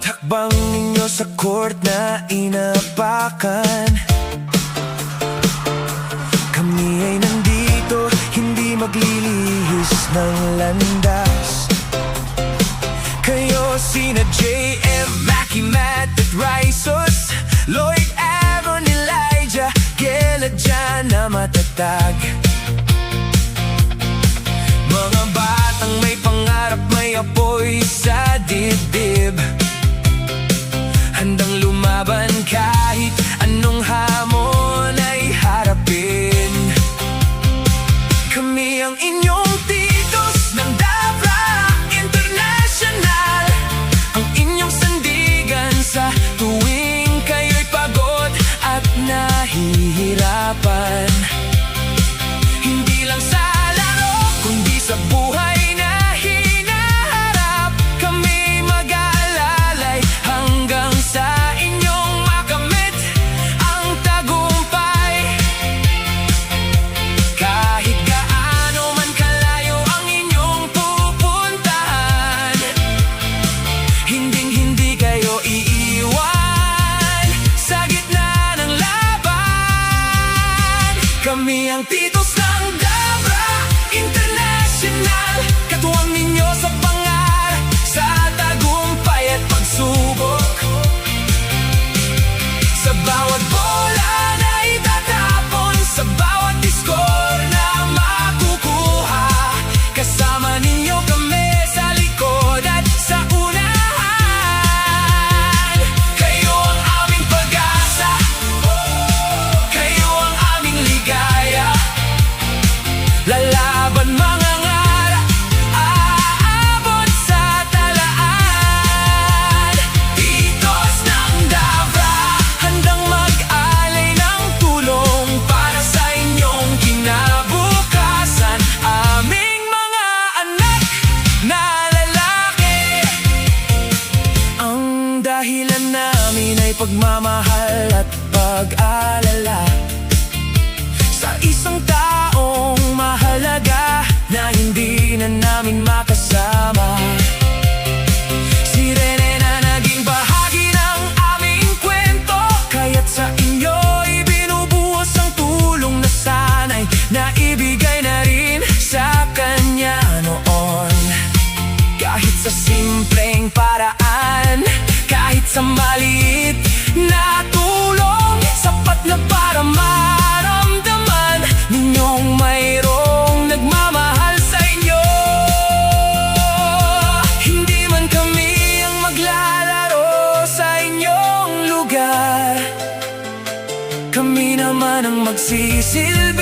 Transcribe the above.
hakbang ninyo sa court na inapakan. Kami ay nandito, hindi maglilihis ng landas. Kayo sina JM, Mackie, Matt at Raisos, Lloyd, Aaron, Elijah, Gela dyan na matatag. Mga batang may pangarap, may apoy sa dibdib, handang lumaban kahit anong hamon ay harapin. Kami ang inyong titos ng Dabra International, ang inyong sandigan sa tuwing kayo'y pagod at nahihirapan. Hindi lang sa laro, kundi sa buhay na hinaharap, kami mag-aalalay hanggang sa inyong makamit ang tagumpay. Kahit gaano man kalayo ang inyong pupuntahan, hinding-hindi kayo iiwan sa gitna ng laban. Kami ang titos ng Dabra International, katuwang ninyo sa pangarap, sa tagumpay at pagsubok. Sa bawat bola na itatapon, sa bawat score na makukuha, kasama ninyo kami sa likod at sa unahan. Kayo ang aming pag-asa, kayo ang aming ligaya. Lalaban mga ngara, aabot sa talaan. Titos ng Dabra, handang mag-alay ng tulong para sa inyong kinabukasan. Aming mga anak na lalaki, ang dahilan namin ay pagmamahal at pag-alala sa isang taong mahalaga na hindi na namin makasama. Si Rene na naging bahagi ng aming kwento, kaya't sa inyo'y binubuhos ang tulong na sana'y naibigay na rin sa kanya noon. Kahit sa simpleng paraan, kahit sa maliit na tulong, sapat na para maramdaman ninyong mayroong nagmamahal sa inyo. Hindi man kami ang maglalaro sa inyong lugar, kami naman ang magsisilbi